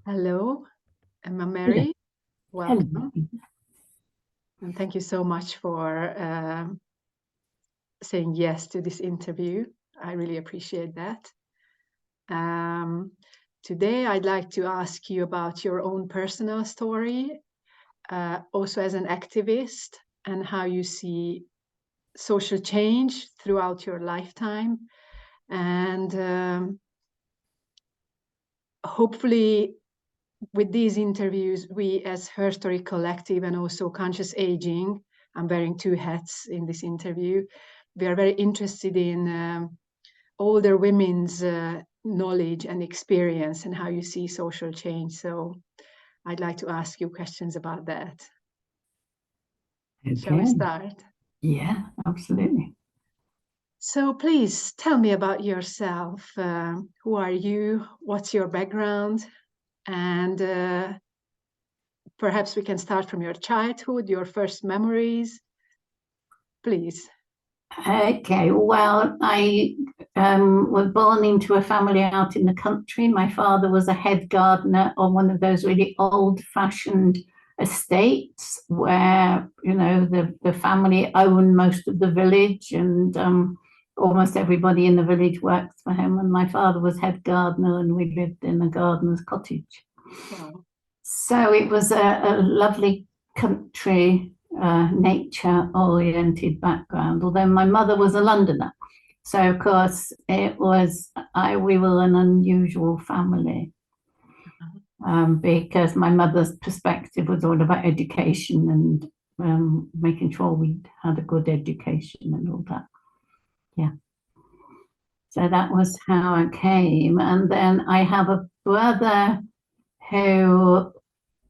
Hello, I'm Hello. Mary. Hello. Welcome, and thank you so much for saying yes to this interview. I really appreciate that. Um, Today, I'd like to ask you about your own personal story, also as an activist, and how you see social change throughout your lifetime. And hopefully, with these interviews, we as Her Story Collective and also Conscious Aging, I'm wearing two hats in this interview, we are very interested in older women's knowledge and experience and how you see social change. So I'd like to ask you questions about that. Shall we Okay. start? Yeah, absolutely. So please tell me about yourself. Who are you? What's your background? And perhaps we can start from your childhood, your first memories. Please. Okay. Well, I was born into a family out in the country. My father was a head gardener on one of those really old-fashioned estates where, the family owned most of the village and almost everybody in the village worked for him. And my father was head gardener and we lived in a gardener's cottage. Wow. So it was a lovely country, nature-oriented background. Although my mother was a Londoner, so of course it was. We were an unusual family because my mother's perspective was all about education and making sure we had a good education and all that. Yeah. So that was how I came, and then I have a brother who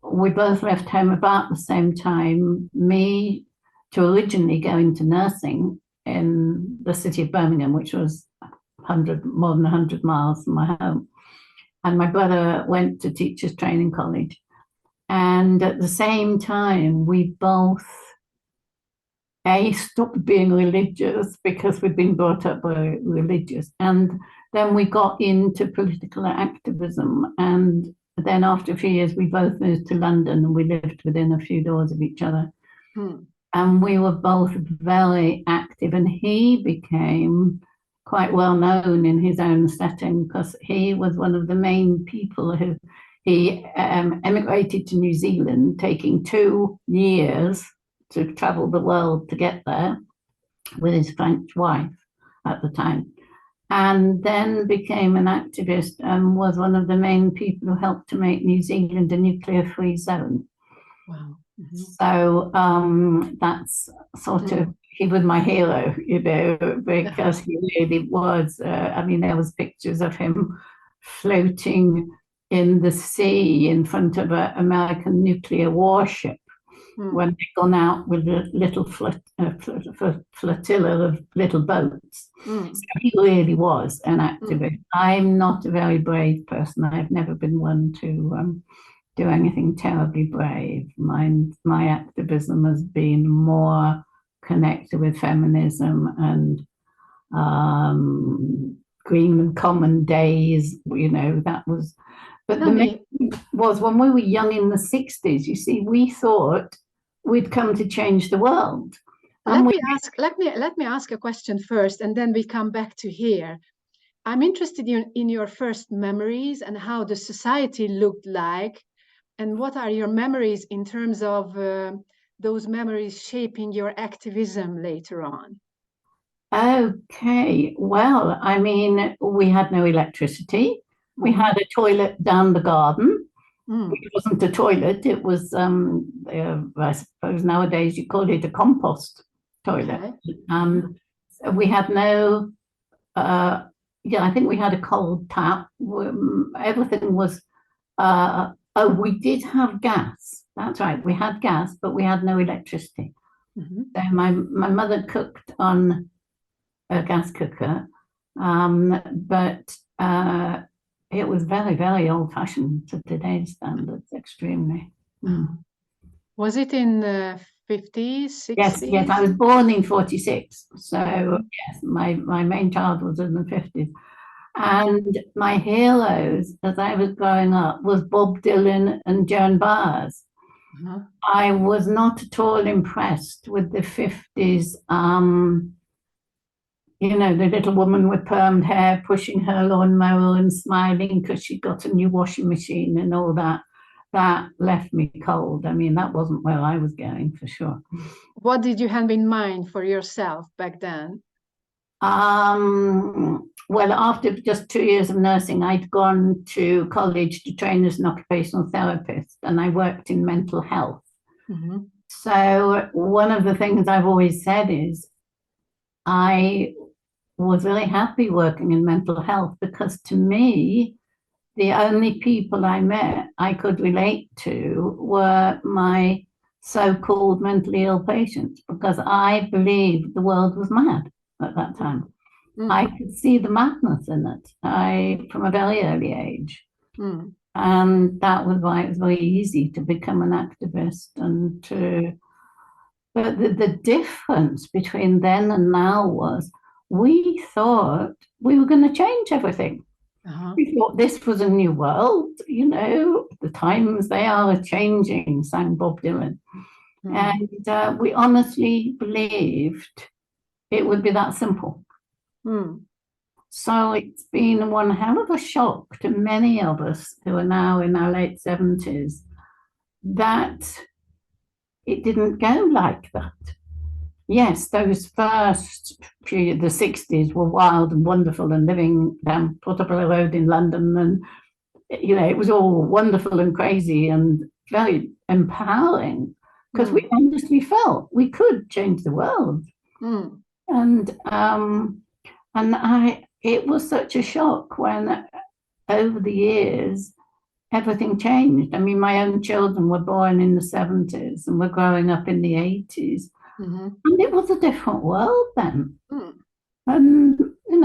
we both left home about the same time, me to originally go into nursing in the city of Birmingham, which was more than 100 miles from my home. And my brother went to teachers training college. And at the same time, we both, stopped being religious because we'd been brought up by religious. And then we got into political activism. And then after a few years, we both moved to London and we lived within a few doors of each other. And we were both very active. And he became quite well known in his own setting because he was one of the main people who he emigrated to New Zealand, taking 2 years to travel the world to get there with his French wife at the time, and then became an activist and was one of the main people who helped to make New Zealand a nuclear-free zone. Wow. Mm-hmm. So that's sort of, he was my hero, because he really was. I mean, there was pictures of him floating in the sea in front of an American nuclear warship when they'd gone out with a little flotilla of little boats. So he really was an activist. I'm not a very brave person. I've never been one to do anything terribly brave. My activism has been more connected with feminism and Green and Common Days, that was. But the main was when we were young in the 60s, you see, we thought we'd come to change the world. Let me ask a question first, and then we come back to here. I'm interested in your first memories and how the society looked like, and what are your memories in terms of those memories shaping your activism later on? Okay, well, I mean, we had no electricity. We had a toilet down the garden. It wasn't a toilet, it was, I suppose nowadays you call it a compost toilet. We had no, I think we had a cold tap. Everything was, we did have gas. That's right, we had gas, but we had no electricity. So my mother cooked on a gas cooker, but it was very, very old-fashioned to today's standards, extremely. Was it in the 50s, 60s? Yes, I was born in 46. So yes, my main child was in the 50s. And my heroes as I was growing up was Bob Dylan and Joan Baez. Uh-huh. I was not at all impressed with the 50s, the little woman with permed hair pushing her lawnmower and smiling because she got a new washing machine and all that. That left me cold. I mean, that wasn't where I was going for sure. What did you have in mind for yourself back then? Well, after just 2 years of nursing, I'd gone to college to train as an occupational therapist, and I worked in mental health. Mm-hmm. So one of the things I've always said is I was really happy working in mental health because to me, the only people I met I could relate to were my so-called mentally ill patients because I believed the world was mad at that time. Mm. I could see the madness in it from a very early age. Mm. And that was why it was very easy to become an activist but the difference between then and now was we thought we were going to change everything. Uh-huh. We thought this was a new world, the times they are changing, sang Bob Dylan. Mm. And we honestly believed it would be that simple. Mm. So it's been one hell of a shock to many of us who are now in our late 70s that it didn't go like that. Yes, those first few, the 60s were wild and wonderful and living down Portobello Road in London. And, it was all wonderful and crazy and very empowering because we honestly felt we could change the world. Mm. And it was such a shock when over the years, everything changed. I mean, my own children were born in the 70s and were growing up in the 80s. Mm-hmm. And it was a different world then. Mm. And,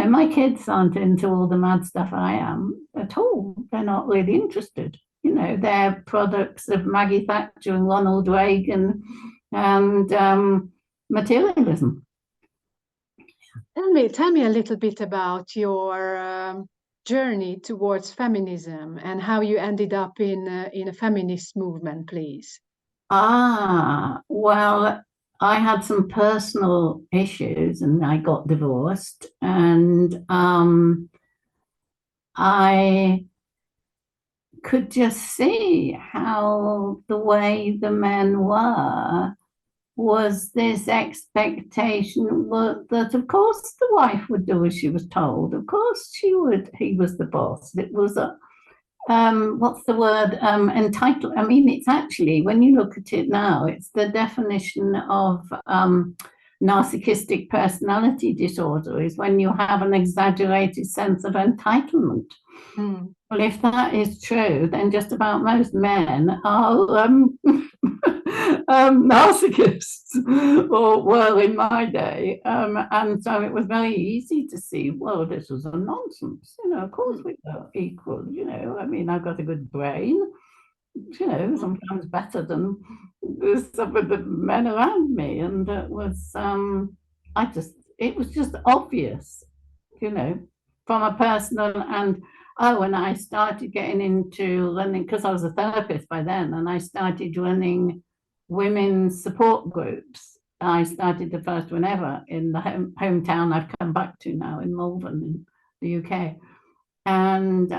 my kids aren't into all the mad stuff I am at all. They're not really interested. They're products of Maggie Thatcher and Ronald Reagan and materialism. Tell me a little bit about your journey towards feminism and how you ended up in a feminist movement, please. Well, I had some personal issues and I got divorced and I could just see how the way the men were was this expectation that of course the wife would do as she was told. Of course he was the boss. It was what's the word? Entitled. I mean, it's actually, when you look at it now, it's the definition of narcissistic personality disorder is when you have an exaggerated sense of entitlement. Mm. Well, if that is true, then just about most men are narcissists, or were in my day. And so it was very easy to see, well, this was a nonsense. Of course we are equal. I mean, I've got a good brain, sometimes better than some of the men around me. And it was, it was just obvious, from a personal and when I started getting into running, because I was a therapist by then, and I started running women's support groups. I started the first one ever in the hometown I've come back to now in Malvern in the UK. And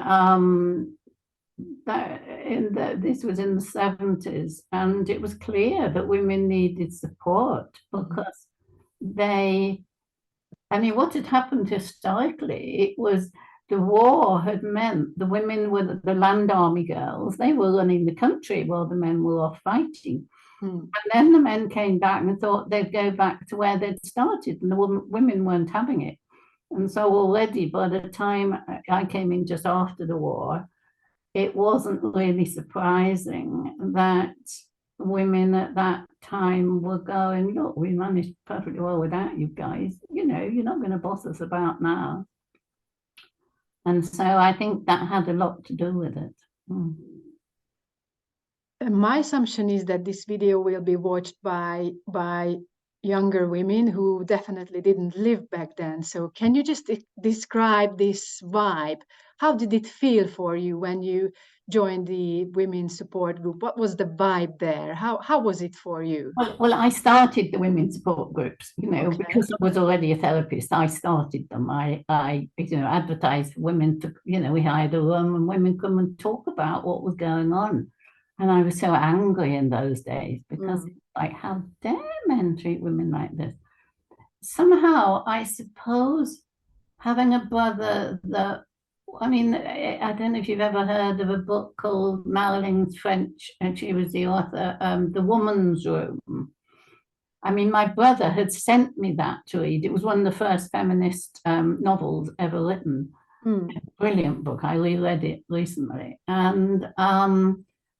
this was in the 70s, and it was clear that women needed support because what had happened historically, it was the war had meant the women were the land army girls. They were running the country while the men were off fighting. And then the men came back and thought they'd go back to where they'd started, and the women weren't having it. And so already by the time I came in just after the war, it wasn't really surprising that women at that time were going, look, we managed perfectly well without you guys. You're not going to boss us about now. And so I think that had a lot to do with it. My assumption is that this video will be watched by younger women who definitely didn't live back then. So can you just describe this vibe? How did it feel for you when you joined the women's support group? What was the vibe there? How was it for you? Well, I started the women's support groups, Okay. because I was already a therapist. I started them. I advertised for women to, we hired a room and women come and talk about what was going on. And I was so angry in those days because it's like, how dare men treat women like this? Somehow, I suppose, having a brother that, I don't know if you've ever heard of a book called Marilyn's French, and she was the author, The Woman's Room. My brother had sent me that to read. It was one of the first feminist novels ever written. Brilliant book. I reread it recently. And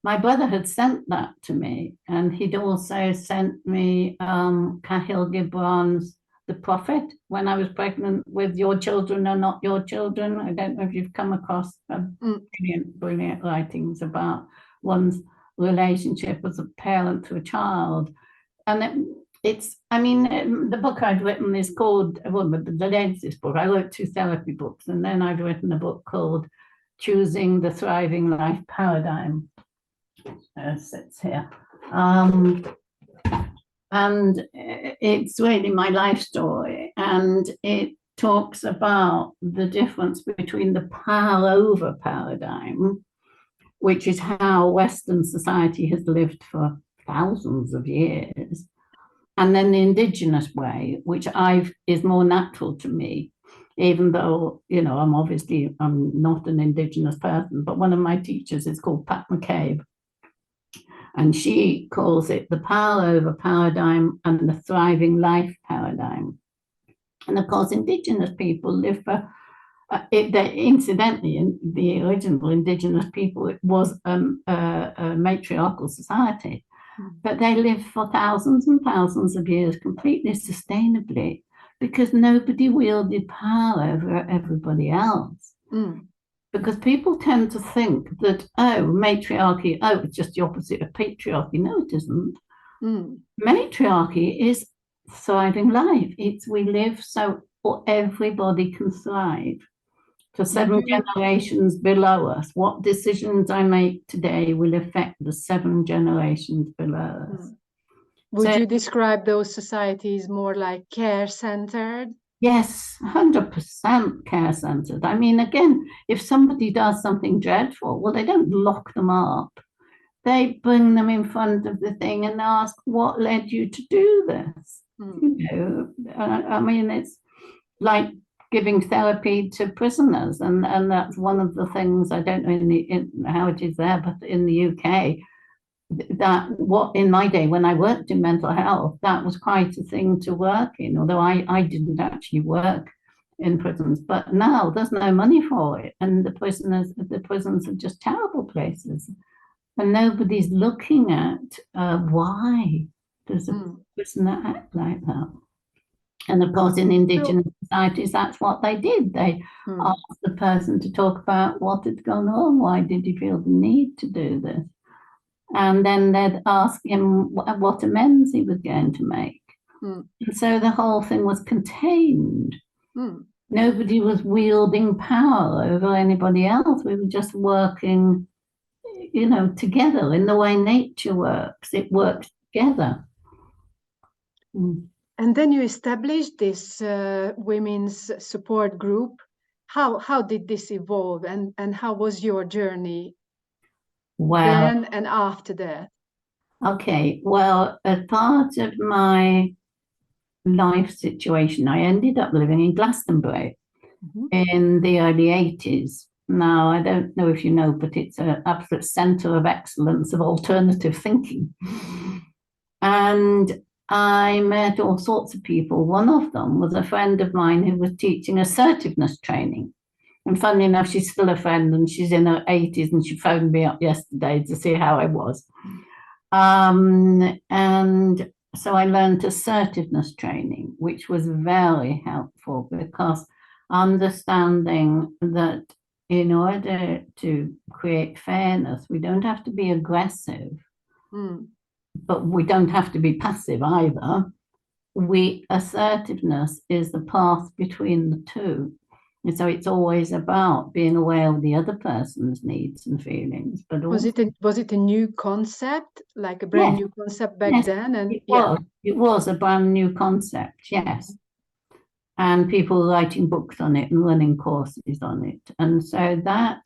my brother had sent that to me. And he'd also sent me Cahill Gibran's The Prophet when I was pregnant with Your Children Are Not Your Children. I don't know if you've come across brilliant writings about one's relationship as a parent to a child. And the book I've written is called, the latest book, I wrote 2 therapy books, and then I've written a book called Choosing the Thriving Life Paradigm. It sits here. And it's really my life story, and it talks about the difference between the power over paradigm, which is how Western society has lived for thousands of years, and then the indigenous way, which is more natural to me, even though, I'm not an indigenous person, but one of my teachers is called Pat McCabe. And she calls it the power over paradigm and the thriving life paradigm. And of course, indigenous people live for, incidentally, in the original indigenous people, it was a matriarchal society. But they lived for thousands and thousands of years completely sustainably because nobody wielded power over everybody else. Because people tend to think that, matriarchy, it's just the opposite of patriarchy. No, it isn't. Matriarchy is thriving life. We live so everybody can thrive. For 7 generations below us, what decisions I make today will affect the 7 generations below us. Would you describe those societies more like care-centered? Yes, 100% care-centered. Again, if somebody does something dreadful, well, they don't lock them up. They bring them in front of the thing and ask, what led you to do this? It's like giving therapy to prisoners, and that's one of the things, I don't know how it is there, but in the UK, that in my day when I worked in mental health, that was quite a thing to work in, although I didn't actually work in prisons. But now there's no money for it, and the prisons are just terrible places, and nobody's looking at why does a prisoner act like that. And of course, in indigenous societies, that's what they did. They asked the person to talk about what had gone on. Why did he feel the need to do this? And then they'd ask him what amends he was going to make. And so the whole thing was contained. Nobody was wielding power over anybody else. We were just working, together in the way nature works. It works together. And then you established this women's support group. How did this evolve, and how was your journey then and after that? Okay, well, as part of my life situation, I ended up living in Glastonbury in the early 80s. Now, I don't know if you know, but it's an absolute centre of excellence of alternative thinking. And I met all sorts of people. One of them was a friend of mine who was teaching assertiveness training. And funnily enough, she's still a friend, and she's in her 80s, and she phoned me up yesterday to see how I was. And so I learned assertiveness training, which was very helpful, because understanding that in order to create fairness, we don't have to be aggressive, but we don't have to be passive either. assertiveness is the path between the two. And so it's always about being aware of the other person's needs and feelings. But also, was it a new concept, like a brand yes, new concept back yes, then? And it was. It was a brand new concept, yes. And people writing books on it and running courses on it. And so that,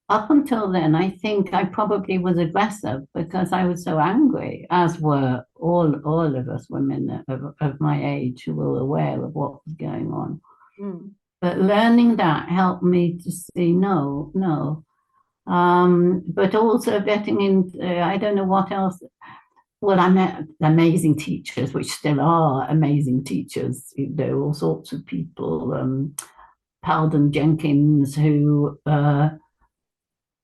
up until then, I think I probably was aggressive because I was so angry, as were all of us women of my age who were aware of what was going on. Mm. But learning that helped me to see no. But also getting into, I don't know what else. Well, I met amazing teachers, which still are amazing teachers. There are all sorts of people. Paladin Jenkins, who I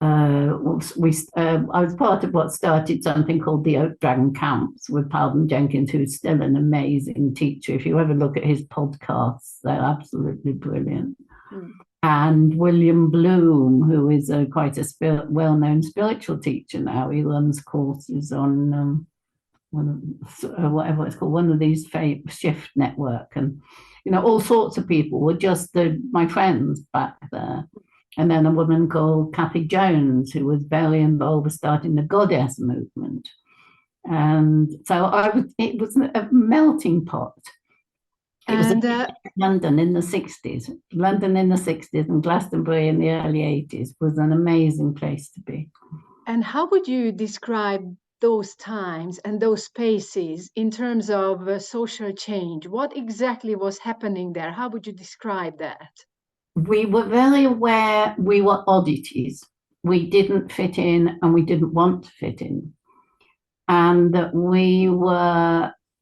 was part of what started something called the Oak Dragon Camps with Paladin Jenkins, who's still an amazing teacher. If you ever look at his podcasts, they're absolutely brilliant. Mm. And William Bloom, who is quite a well-known spiritual teacher now. He runs courses on whatever it's called, one of these Shift Network, and all sorts of people were just my friends back there. And then a woman called Kathy Jones, who was very involved with starting the Goddess movement. And so it was a melting pot. It was London in the 60s. London in the 60s and Glastonbury in the early 80s was an amazing place to be. And how would you describe those times and those spaces in terms of social change? What exactly was happening there? How would you describe that? We were very aware we were oddities. We didn't fit in and we didn't want to fit in. And that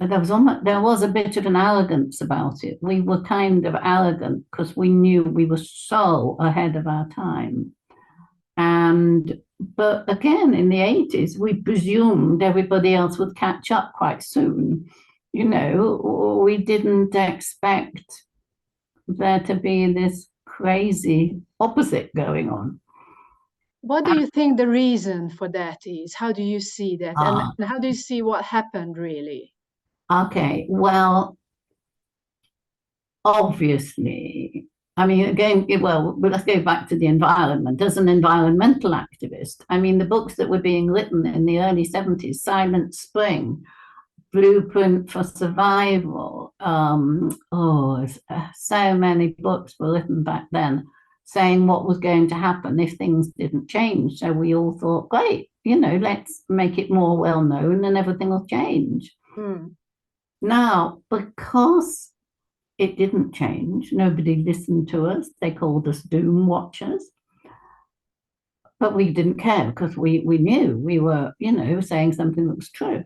there was a bit of an arrogance about it. We were kind of arrogant because we knew we were so ahead of our time. But again, in the 80s, we presumed everybody else would catch up quite soon. We didn't expect there to be this crazy opposite going on. What do you think the reason for that is? How do you see that? And how do you see what happened really? Okay, well, obviously, I mean, again, well, let's go back to the environment. As an environmental activist, I mean, the books that were being written in the early 70s, Silent Spring, Blueprint for Survival, so many books were written back then saying what was going to happen if things didn't change. So we all thought, great, let's make it more well known and everything will change. Mm. Now, because it didn't change, nobody listened to us. They called us doom watchers. But we didn't care because we knew we were, saying something that was true.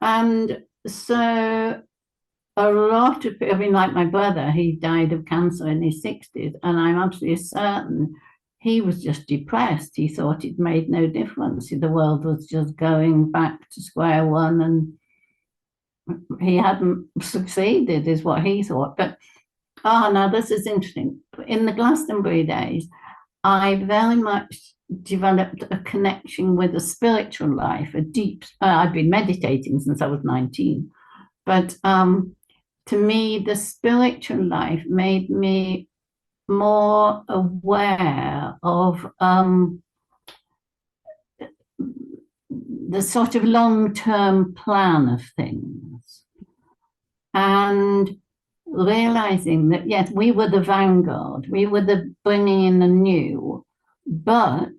And so a lot of people, I mean, like my brother, he died of cancer in his 60s, and I'm absolutely certain he was just depressed. He thought it made no difference. The world was just going back to square one, and he hadn't succeeded, is what he thought. But, now this is interesting. In the Glastonbury days, I very much developed a connection with a spiritual life, a deep, I've been meditating since I was 19, but to me, the spiritual life made me more aware of the sort of long-term plan of things, and realizing that, yes, we were the vanguard, we were the bringing in the new, but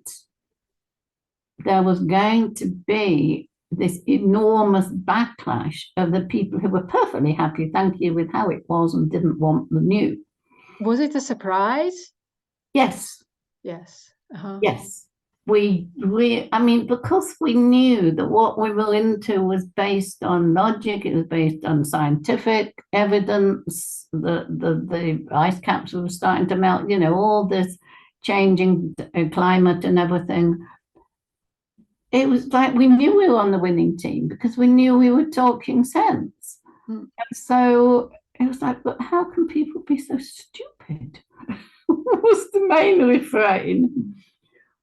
there was going to be this enormous backlash of the people who were perfectly happy, thank you, with how it was and didn't want the new. Was it a surprise? Yes. Yes. Yes. I mean, because we knew that what we were into was based on logic, it was based on scientific evidence, the ice caps were starting to melt, all this changing climate and everything. It was like we knew we were on the winning team because we knew we were talking sense. Mm. And so it was like, but how can people be so stupid? Was the main refrain.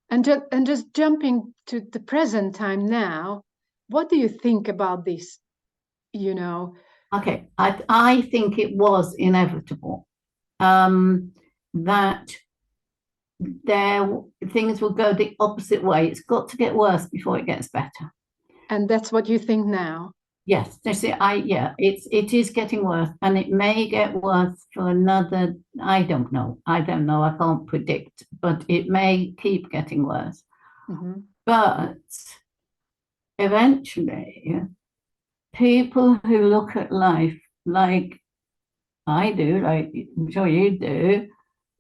And just jumping to the present time now, what do you think about this, Okay, I think it was inevitable that there things will go the opposite way. It's got to get worse before it gets better. And that's what you think now? Yes, it is getting worse, and it may get worse for another. I don't know. I don't know. I can't predict, but it may keep getting worse. Mm-hmm. But eventually, people who look at life like I do, like I'm sure you do,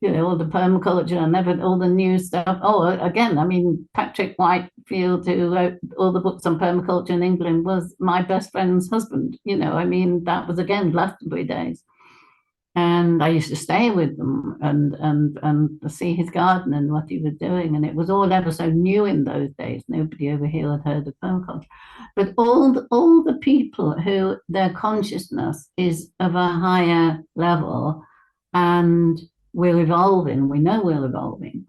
all the permaculture and all the new stuff. Oh, again, I mean, Patrick Whitefield, who wrote all the books on permaculture in England, was my best friend's husband. I mean, that was again Glastonbury days. And I used to stay with them and see his garden and what he was doing. And it was all ever so new in those days. Nobody over here had heard of permaculture. But all the people who their consciousness is of a higher level and we're evolving, we know we're evolving.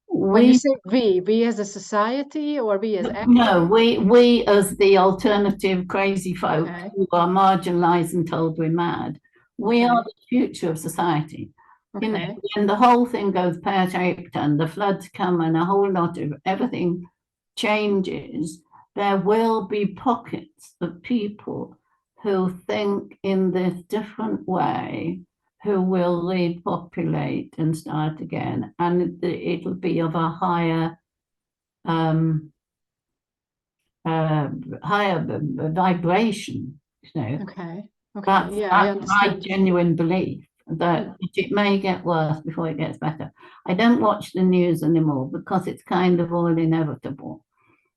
When you say we as a society or we as No, activists? we as the alternative crazy folk Okay. who are marginalized and told we're mad, we are Okay. the future of society. Okay. When the whole thing goes pear-shaped and the floods come and a whole lot of everything changes, there will be pockets of people who think in this different way, who will repopulate and start again, and it'll be of a higher um, higher vibration. Okay. Okay. That's Yeah, I that's my understand. genuine belief that it may get worse before it gets better. I don't watch the news anymore because it's kind of all inevitable.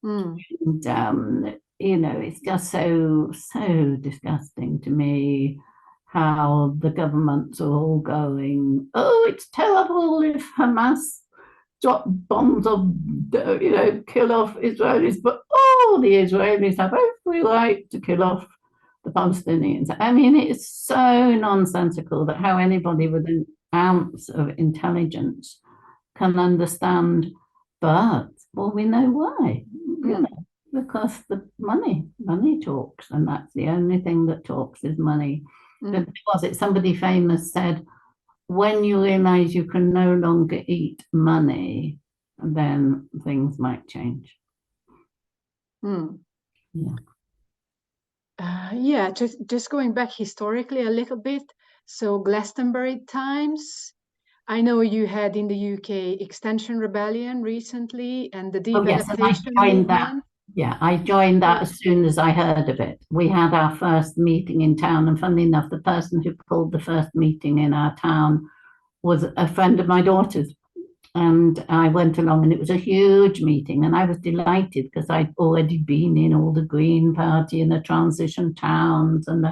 Mm. And it's just so disgusting to me how the governments are all going, oh, it's terrible if Hamas drop bombs or kill off Israelis, but all the Israelis have every right to kill off the Palestinians. I mean, it's so nonsensical that how anybody with an ounce of intelligence can understand. But well, we know why. Because the money talks, and that's the only thing that talks is money. Was it somebody famous said, when you realize you can no longer eat money, then things might change. Mm. Yeah. Yeah, just going back historically a little bit. So Glastonbury times, I know you had in the UK Extension Rebellion recently and the Oh deep yes, and I adaptation joined that. movement. Yeah, I joined that So, as soon as I heard of it. We had our first meeting in town, and funnily enough, the person who called the first meeting in our town was a friend of my daughter's. And I went along, and it was a huge meeting, and I was delighted because I'd already been in all the Green Party and the transition towns and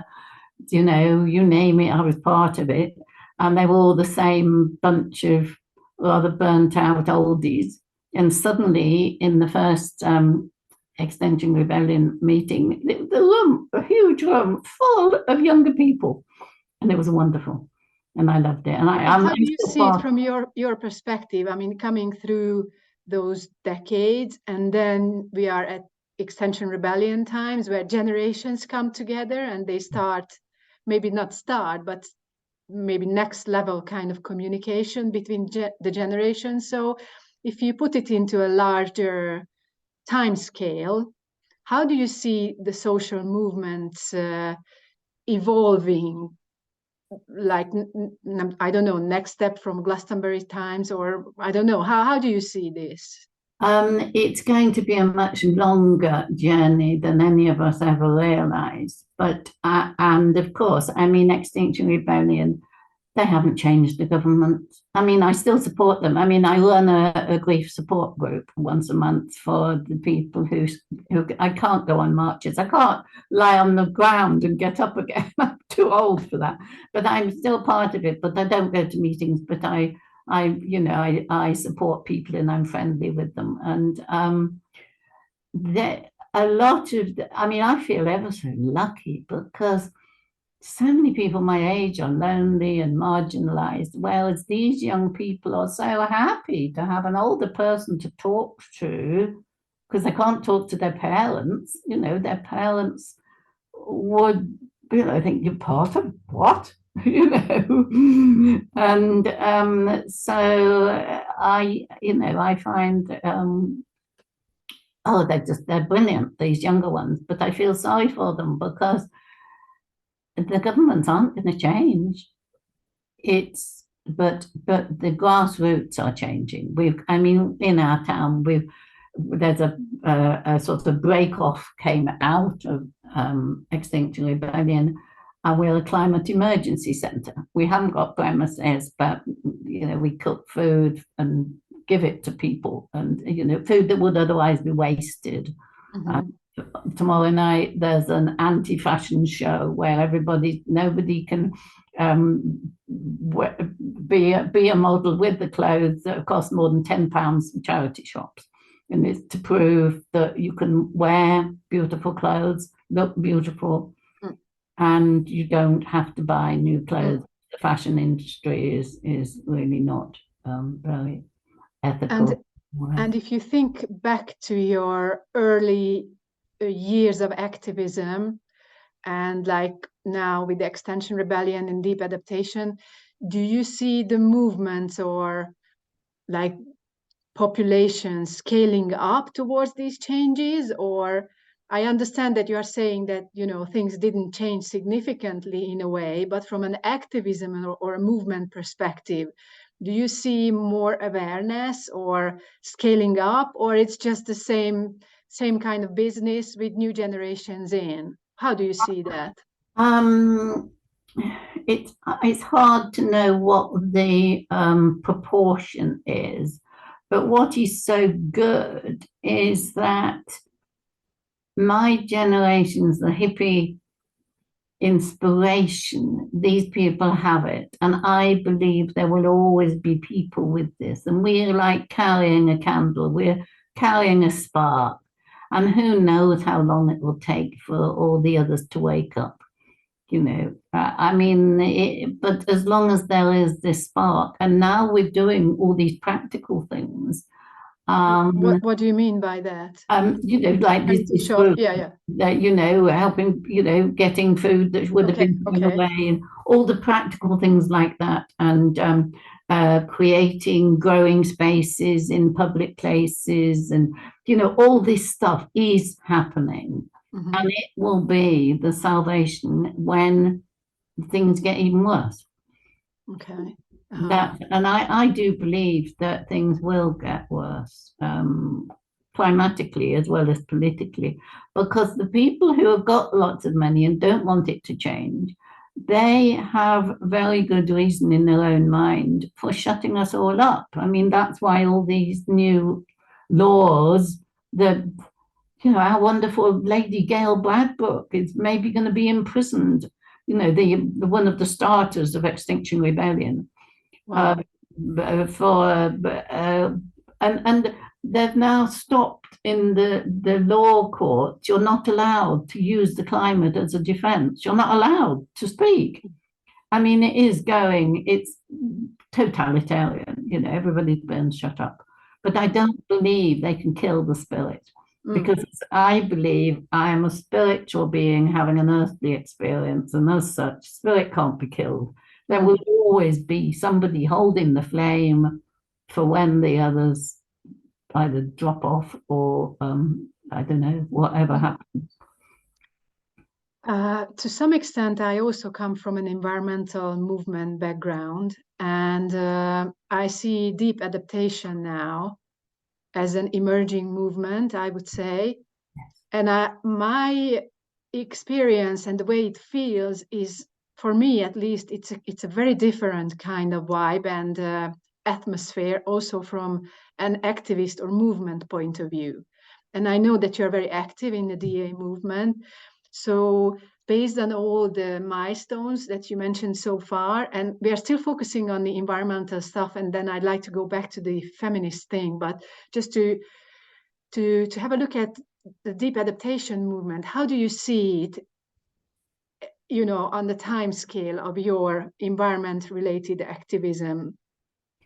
you name it, I was part of it. And they were all the same bunch of rather burnt out oldies. And suddenly, in the first Extension Rebellion meeting, the room, a huge room full of younger people. And it was wonderful. And I loved it. And I'm how do you still see it part. from your perspective? I mean, coming through those decades, and then we are at Extension Rebellion times where generations come together and they start, maybe not start, but maybe next level kind of communication between the generations. So if you put it into a larger time scale, how do you see the social movements evolving? Like, I don't know, next step from Glastonbury times, or I don't know. How do you see this? It's going to be a much longer journey than any of us ever realized. But, and of course, I mean, Extinction Rebellion, they haven't changed the government. I mean, I still support them. I mean, I run a grief support group once a month for the people who I can't go on marches. I can't lie on the ground and get up again. I'm too old for that. But I'm still part of it. But I don't go to meetings. But I support people and I'm friendly with them. And a lot of, I mean, I feel ever so lucky because so many people my age are lonely and marginalized, whereas these young people are so happy to have an older person to talk to because they can't talk to their parents. Their parents would I think you're part of what? And so I find, oh, they're brilliant, these younger ones, but I feel sorry for them because the governments aren't going to change. But the grassroots are changing. In our town, there's a sort of break off came out of Extinction Rebellion, and we're a climate emergency centre. We haven't got premises, but we cook food and give it to people, and food that would otherwise be wasted. Mm-hmm. Tomorrow night there's an anti-fashion show where nobody can be a model with the clothes that cost more than £10 in charity shops. And it's to prove that you can wear beautiful clothes, look beautiful, and you don't have to buy new clothes. The fashion industry is really not very ethical. And if you think back to your early years of activism, and like now with the Extinction Rebellion and deep adaptation, do you see the movements or like population scaling up towards these changes? Or I understand that you are saying that things didn't change significantly in a way, but from an activism or a movement perspective, do you see more awareness or scaling up, or it's just the same kind of business with new generations in? How do you see that? It's hard to know what the proportion is, but what is so good is that my generation's the hippie inspiration. These people have it, and I believe there will always be people with this. And we're like carrying a candle, we're carrying a spark, and who knows how long it will take for all the others to wake up. But as long as there is this spark, and now we're doing all these practical things. What do you mean by that? Like this group, yeah. that, helping, getting food that would have been thrown away, and all the practical things like that, and creating growing spaces in public places, and all this stuff is happening. Mm-hmm. And it will be the salvation when things get even worse. Okay. And I do believe that things will get worse, climatically as well as politically, because the people who have got lots of money and don't want it to change, they have very good reason in their own mind for shutting us all up. That's why all these new laws that, our wonderful Lady Gail Bradbrook is maybe going to be imprisoned, the one of the starters of Extinction Rebellion. Wow. And they've now stopped in the law courts. You're not allowed to use the climate as a defense. You're not allowed to speak. It's totalitarian, everybody's been shut up. But I don't believe they can kill the spirit, because I believe I am a spiritual being having an earthly experience, and as such, spirit can't be killed. There will always be somebody holding the flame for when the others either drop off or, I don't know, whatever happens. To some extent, I also come from an environmental movement background, and I see deep adaptation now as an emerging movement, I would say. And my experience and the way it feels is, for me at least, it's a very different kind of vibe and atmosphere, also from an activist or movement point of view. And I know that you're very active in the DA movement. So based on all the milestones that you mentioned so far, and we are still focusing on the environmental stuff, and then I'd like to go back to the feminist thing, but just to have a look at the deep adaptation movement, how do you see it, on the time scale of your environment-related activism?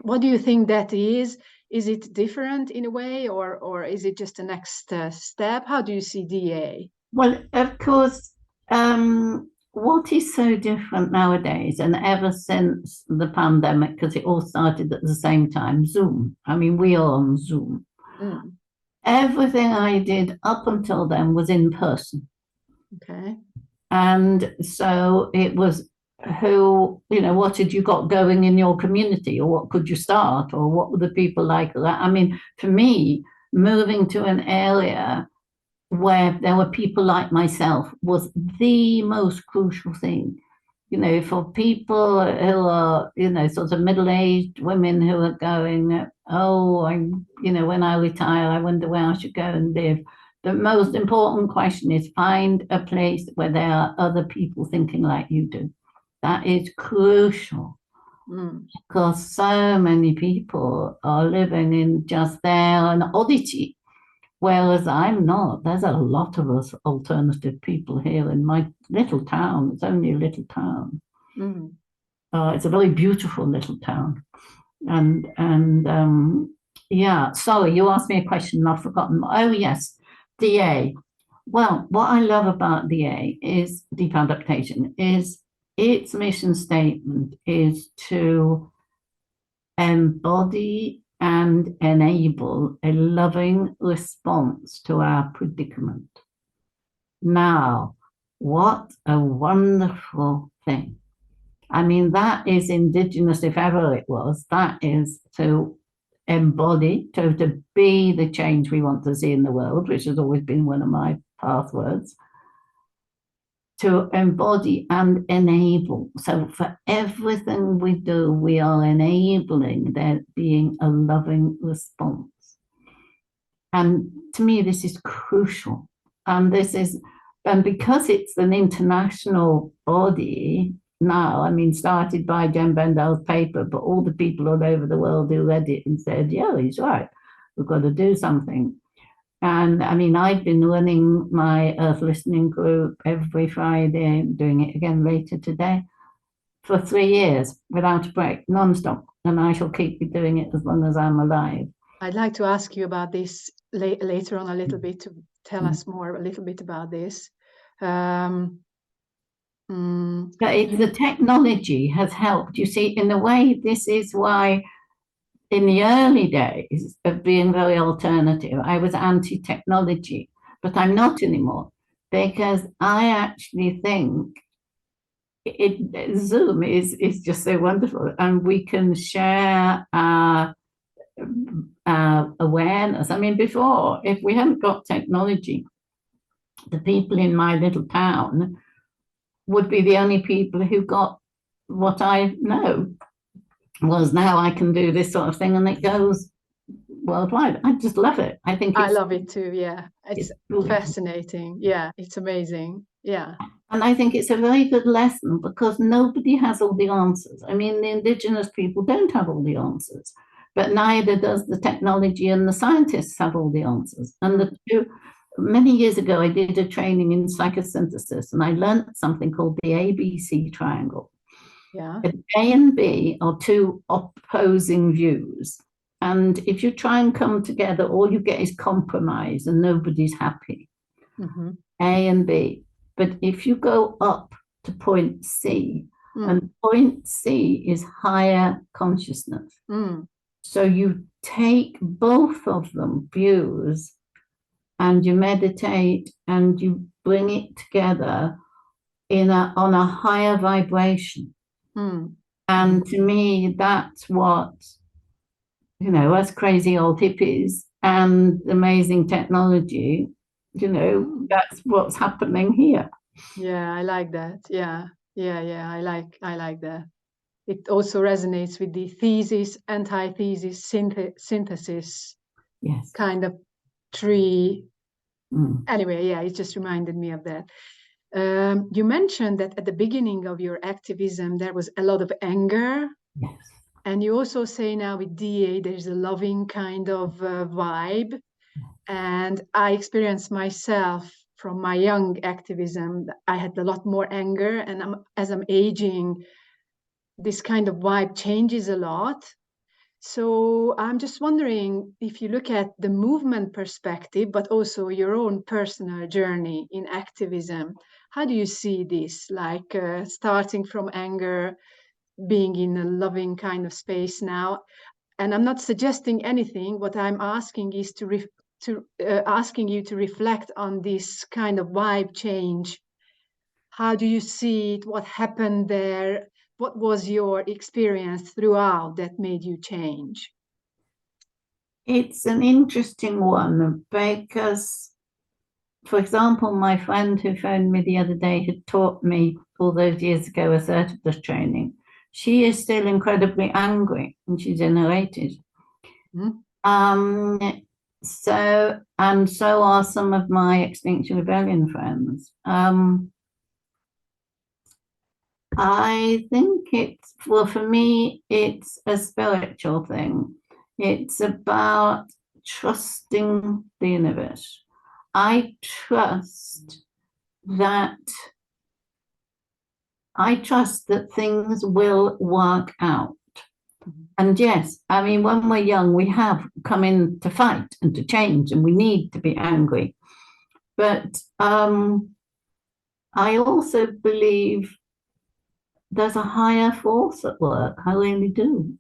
What do you think that is? Is it different in a way, or is it just the next step? How do you see DA? Well, of course, what is so different nowadays, and ever since the pandemic, because it all started at the same time, Zoom. I mean, we are on Zoom. Mm. Everything I did up until then was in person. Okay. And so it was what had you got going in your community, or what could you start, or what were the people like that? I mean, for me, moving to an area where there were people like myself was the most crucial thing. For people who are, sort of middle-aged women who are going, oh, when I retire, I wonder where I should go and live. The most important question is find a place where there are other people thinking like you do. That is crucial because so many people are living in just their own oddity, whereas I'm not. There's a lot of us alternative people here in my little town. It's only a little town. It's a very beautiful little town. And yeah, sorry, you asked me a question and I've forgotten. Oh, yes, DA. Well, what I love about DA is deep adaptation, is its mission statement is to embody and enable a loving response to our predicament. Now, what a wonderful thing. I mean, that is indigenous, if ever it was. That is to embody, to be the change we want to see in the world, which has always been one of my pathwords. To embody and enable. So for everything we do, we are enabling there being a loving response. And to me, this is crucial. And because it's an international body now, I mean, started by Jen Bendel's paper, but all the people all over the world who read it and said, yeah, he's right, we've got to do something. And I mean, I've been running my Earth Listening group every Friday, doing it again later today, for 3 years without a break, non-stop. And I shall keep doing it as long as I'm alive. I'd like to ask you about this later on a little bit, to tell us more a little bit about this. But the technology has helped. You see, in a way, this is why in the early days of being very alternative, I was anti-technology, but I'm not anymore, because I actually think Zoom is just so wonderful, and we can share our awareness. I mean, before, if we hadn't got technology, the people in my little town would be the only people who got what I know. Was now I can do this sort of thing and it goes worldwide. I just love it. I think I love it too. Yeah, it's fascinating. Yeah, it's amazing. Yeah. And I think it's a very good lesson because nobody has all the answers. I mean, the indigenous people don't have all the answers, but neither does the technology, and the scientists have all the answers. And many years ago, I did a training in psychosynthesis, and I learned something called the ABC triangle. Yeah. A and B are two opposing views. And if you try and come together, all you get is compromise and nobody's happy. A and B. But if you go up to point C, and point C is higher consciousness. So you take both of them views and you meditate and you bring it together on a higher vibration. And to me, that's what, us crazy old hippies and amazing technology, that's what's happening here. Yeah, I like that. Yeah. I like that. It also resonates with the thesis, antithesis, synthesis. Yes. Kind of tree. Anyway, yeah, it just reminded me of that. You mentioned that at the beginning of your activism, there was a lot of anger. Yes. And you also say now with DA, there's a loving kind of vibe. And I experienced myself from my young activism, I had a lot more anger. And as I'm aging, this kind of vibe changes a lot. So I'm just wondering if you look at the movement perspective, but also your own personal journey in activism, How do you see this? Like starting from anger, being in a loving kind of space now. And I'm not suggesting anything. What I'm asking is asking you to reflect on this kind of vibe change. How do you see it? What happened there? What was your experience throughout that made you change? It's an interesting one because, for example, my friend who phoned me the other day had taught me all those years ago assertiveness training. She is still incredibly angry and she's in her 80s. Mm. And so are some of my Extinction Rebellion friends. I think for me, it's a spiritual thing. It's about trusting the universe. I trust that things will work out. And yes, I mean, when we're young, we have come in to fight and to change, and we need to be angry. But I also believe there's a higher force at work. I really do.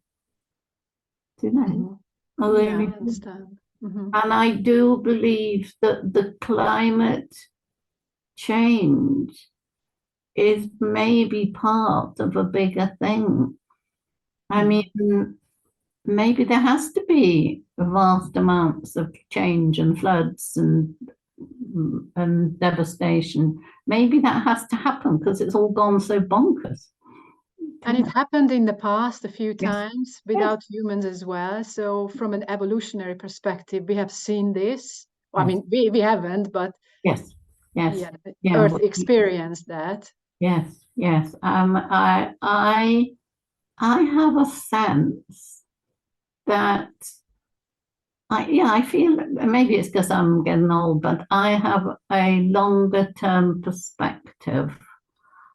Do you know? I Yeah, really I do. understand. And I do believe that the climate change is maybe part of a bigger thing. I mean, maybe there has to be vast amounts of change and floods and devastation. Maybe that has to happen because it's all gone so bonkers. And it happened in the past a few Yes. times without humans as well. So from an evolutionary perspective, we have seen this. Well, I Yes. mean, we haven't, but Yes. Yes. yeah, Yeah. Earth experienced that. Yes. Yes. I have a sense that I feel maybe it's because I'm getting old, but I have a longer term perspective,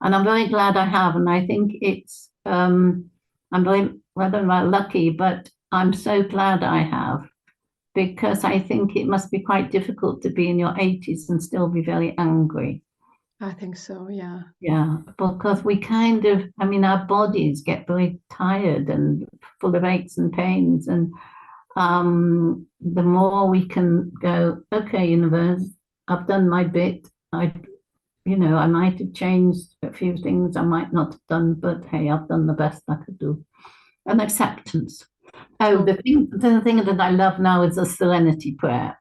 and I'm very glad I have. And I think I'm very, I don't know, lucky, but I'm so glad I have, because I think it must be quite difficult to be in your 80s and still be very angry. I think so, yeah. Yeah, because we kind of, I mean, our bodies get very tired and full of aches and pains, and the more we can go, okay, universe, I've done my bit. I might have changed a few things I might not have done, but hey, I've done the best I could do. And acceptance. Oh, the thing that I love now is a serenity prayer.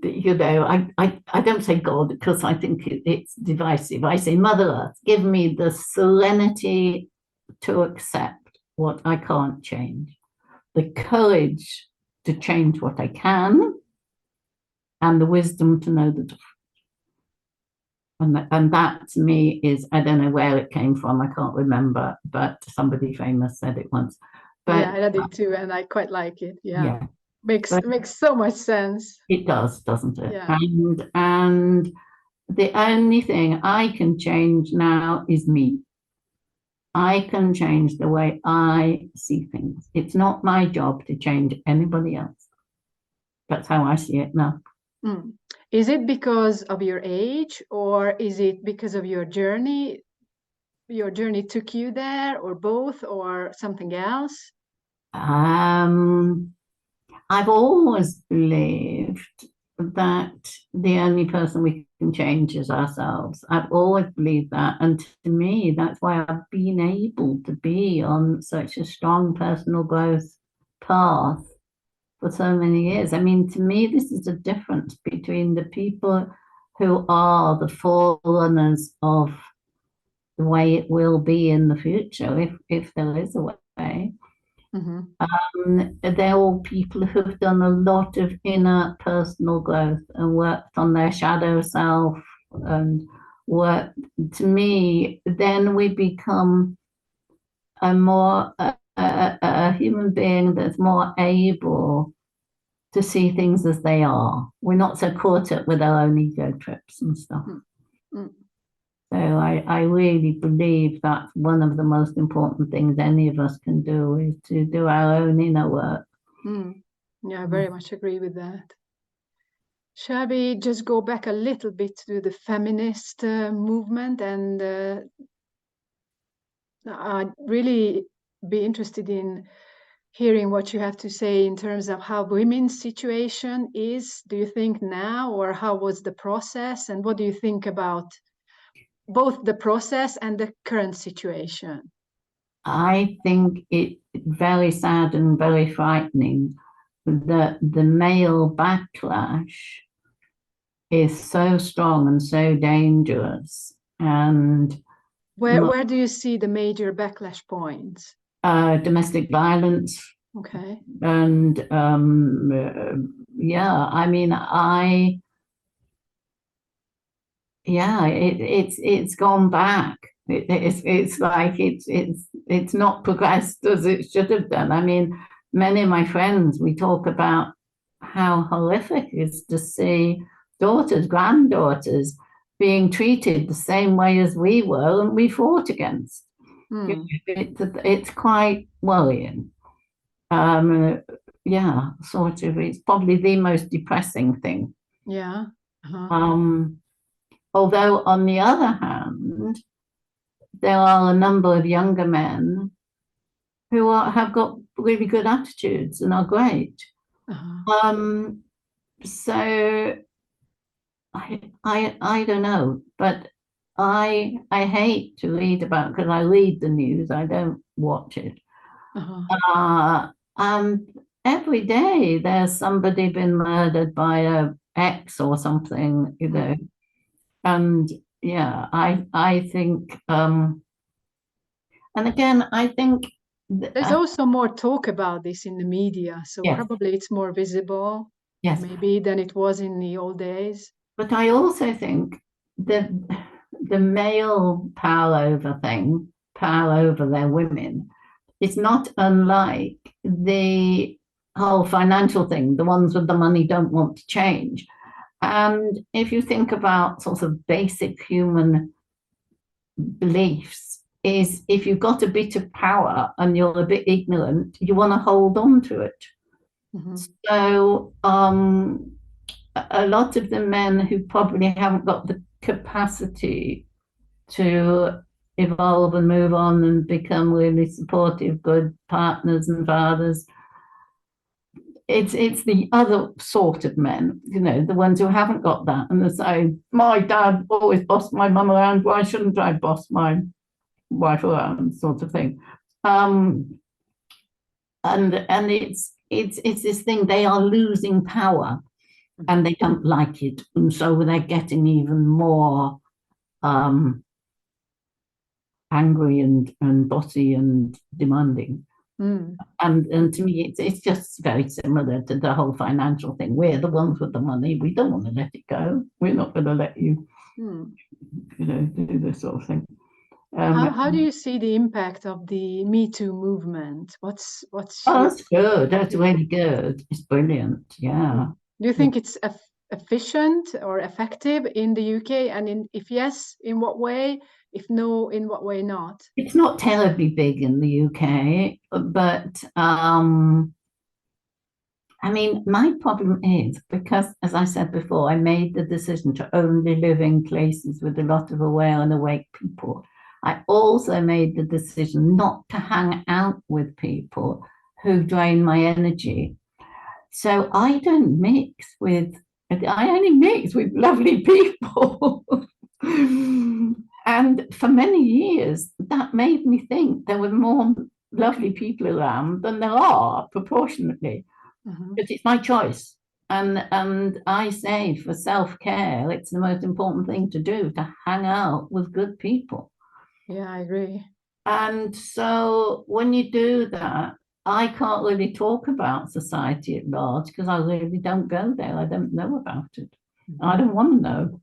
I don't say God because I think it's divisive. I say, Mother Earth, give me the serenity to accept what I can't change, the courage to change what I can, and the wisdom to know the difference. And that to me is, I don't know where it came from, I can't remember, but somebody famous said it once. But yeah, I did too, and I quite like it. Yeah, but makes so much sense. it does, doesn't it? Yeah. And the only thing I can change now is me. I can change the way I see things. It's not my job to change anybody else. That's how I see it now. Mm. Is it because of your age, or is it because of your journey? Your journey took you there, or both, or something else? I've always believed that the only person we can change is ourselves. I've always believed that. And to me, that's why I've been able to be on such a strong personal growth path for so many years. I mean, to me, this is the difference between the people who are the forerunners of the way it will be in the future, if there is a way. They're all people who've done a lot of inner personal growth and worked on their shadow self and work. To me, then we become a human being that's more able to see things as they are. We're not so caught up with our own ego trips and stuff. So I really believe that one of the most important things any of us can do is to do our own inner work. Yeah, I very much agree with that. Shall we just go back a little bit to the feminist movement? And I'd really be interested in hearing what you have to say in terms of how women's situation is, do you think now, or how was the process? And what do you think about both the process and the current situation? I think it's very sad and very frightening that the male backlash is so strong and so dangerous. And where do you see the major backlash points? Domestic violence. Okay. And yeah, I mean, it's gone back. It's like it's not progressed as it should have done. I mean, many of my friends, we talk about how horrific it is to see daughters, granddaughters being treated the same way as we were and we fought against. It's quite worrying. Yeah, sort of. It's probably the most depressing thing. Yeah. Uh-huh. Although on the other hand, there are a number of younger men who have got really good attitudes and are great. Uh-huh. So I don't know, but I hate to read about, because I read the news, I don't watch it. And every day there's somebody been murdered by a ex or something, you know. And yeah, I think and again, I think there's also more talk about this in the media, so yes, probably it's more visible, yes, maybe, than it was in the old days. but I also think that the male power over their women, is not unlike the whole financial thing. The ones with the money don't want to change. And if you think about sort of basic human beliefs, is if you've got a bit of power and you're a bit ignorant, you want to hold on to it. So a lot of the men who probably haven't got the capacity to evolve and move on and become really supportive, good partners and fathers, it's the other sort of men, you know, the ones who haven't got that, and they say, my dad always bossed my mum around, why shouldn't I boss my wife around, sort of thing. And it's this thing, they are losing power and they don't like it, and so they're getting even more angry and bossy and demanding. And to me, it's just very similar to the whole financial thing. We're the ones with the money. We don't want to let it go. We're not going to let you, you know, do this sort of thing. How do you see the impact of the Me Too movement? What's that's good. That's really good. It's brilliant. Yeah. Do you think it's efficient or effective in the UK? And if yes, in what way? If no, in what way not? It's not terribly big in the UK, but I mean, my problem is because, as I said before, I made the decision to only live in places with a lot of aware and awake people. I also made the decision not to hang out with people who drain my energy. So I don't mix with, I only mix with lovely people. And for many years, that made me think there were more lovely people around than there are proportionately. But it's my choice. And I say for self-care, it's the most important thing to do, to hang out with good people. Yeah, I agree. And so when you do that, I can't really talk about society at large because I really don't go there. I don't know about it. I don't want to know.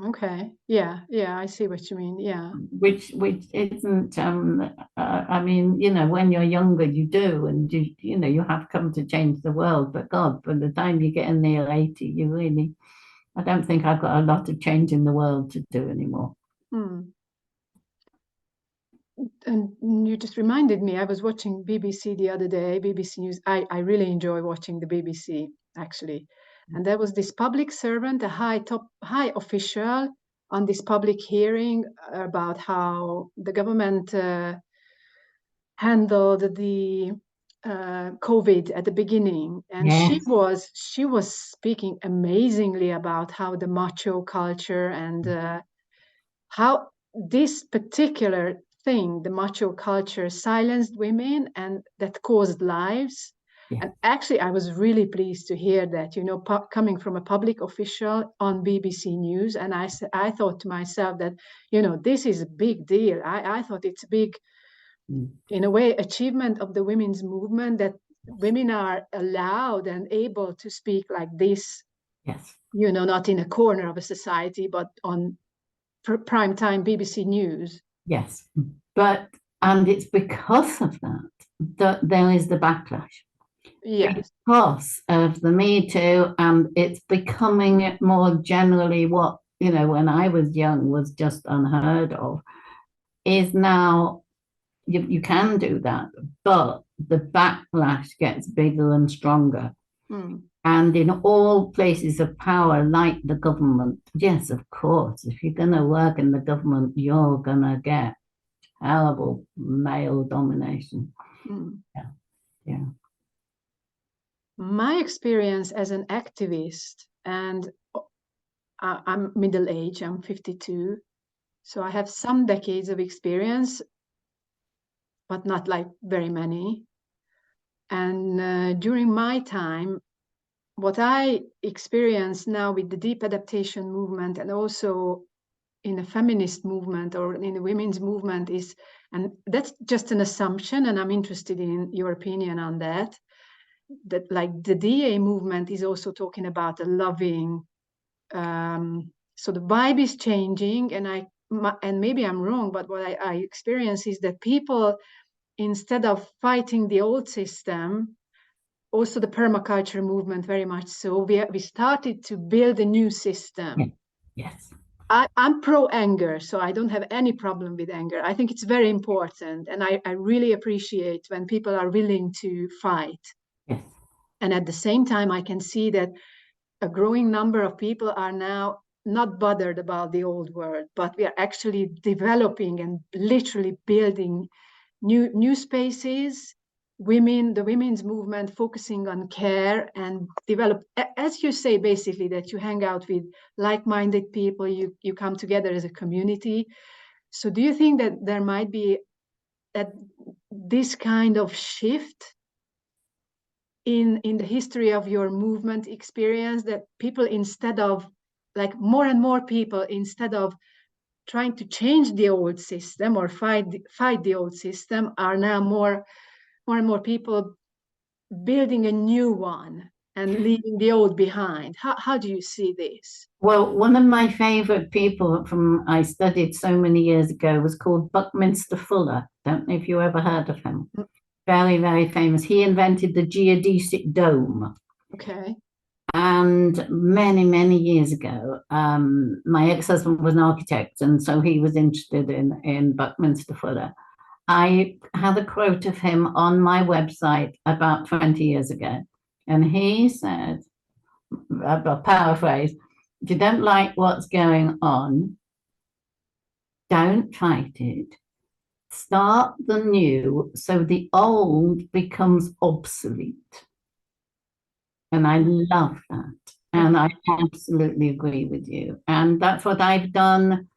Okay. Yeah. I see what you mean. Yeah. Which isn't. I mean, you know, when you're younger, you do, and you know, you have come to change the world. But God, by the time you get in near 80, you really. I don't think I've got a lot of change in the world to do anymore. And you just reminded me, I was watching BBC the other day, BBC News. I really enjoy watching the BBC, actually. And there was this public servant, a high official on this public hearing about how the government handled the COVID at the beginning. And Yes, she was speaking amazingly about how the macho culture and how this particular thing, the macho culture, silenced women and that caused lives. yes, And actually, I was really pleased to hear that, you know, coming from a public official on BBC News. And I thought to myself that, you know, this is a big deal. I thought it's a big, in a way, achievement of the women's movement that women are allowed and able to speak like this, yes, you know, not in a corner of a society, but on prime time BBC News. yes. But, and it's because of that that there is the backlash. Yes. Because of the Me Too, and it's becoming more generally what, you know, when I was young was just unheard of, is now you can do that, but the backlash gets bigger and stronger. Mm. And in all places of power, like the government, yes, of course, if you're going to work in the government, you're going to get terrible male domination. Mm. Yeah, yeah. My experience as an activist, and I'm middle age, I'm 52, so I have some decades of experience, but not like very many. And during my time, what I experience now with the deep adaptation movement and also in a feminist movement or in a women's movement is, and that's just an assumption, and I'm interested in your opinion on that, that like the DA movement is also talking about a loving, so the vibe is changing, and maybe I'm wrong, but what I experience is that people, instead of fighting the old system, also the permaculture movement very much so, we started to build a new Yeah. system. Yes. I'm pro anger, so I don't have any problem with anger. I think it's very important, and I really appreciate when people are willing to fight. Yes. And at the same time, I can see that a growing number of people are now not bothered about the old world, but we are actually developing and literally building new spaces. The women's movement focusing on care and develop, as you say, basically that you hang out with like-minded people, you come together as a community. So do you think that there might be this kind of shift in the history of your movement experience, that people, instead of like more and more people, instead of trying to change the old system or fight the old system, are now more and more people building a new one and leaving the old behind? How do you see this? Well, one of my favorite people from I studied so many years ago was called Buckminster Fuller. Don't know if you ever heard of him. Very, very famous. He invented the geodesic dome. Okay. And many, many years ago, my ex-husband was an architect, and so he was interested in Buckminster Fuller. I had a quote of him on my website about 20 years ago, and he said, a paraphrase, if you don't like what's going on, don't fight it. Start the new so the old becomes obsolete. And I love that. And I absolutely agree with you. And that's what I've done.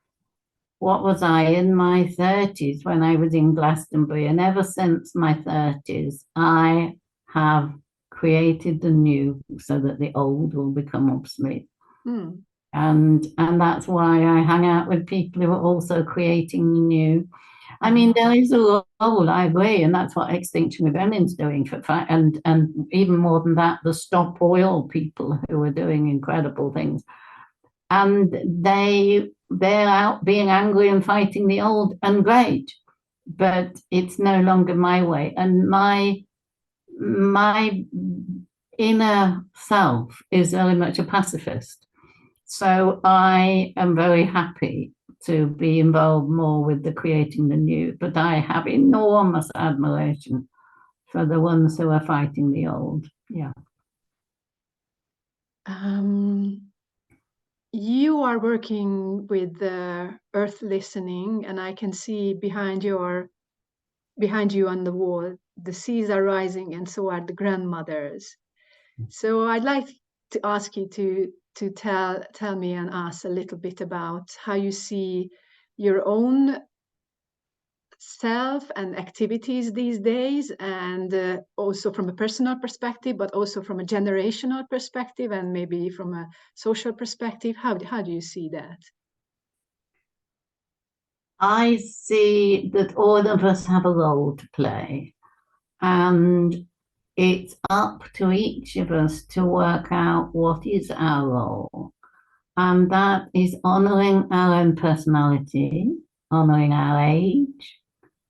What was I in my 30s when I was in Glastonbury? And ever since my 30s, I have created the new so that the old will become obsolete. Mm. And that's why I hang out with people who are also creating the new. I mean, there is a role, I agree, and that's what Extinction Rebellion's doing and even more than that, the Stop Oil people who are doing incredible things. And they're out being angry and fighting the old, and great, but it's no longer my way. And my inner self is very much a pacifist. So I am very happy to be involved more with the creating the new. But I have enormous admiration for the ones who are fighting the old. Yeah. You are working with earth listening, and I can see behind you on the wall, the seas are rising, and so are the grandmothers. So I'd like to ask you to tell me and us a little bit about how you see your own self and activities these days, and also from a personal perspective, but also from a generational perspective, and maybe from a social perspective. How do you see that? I see that all of us have a role to play, and it's up to each of us to work out what is our role. And that is honoring our own personality, honoring our age,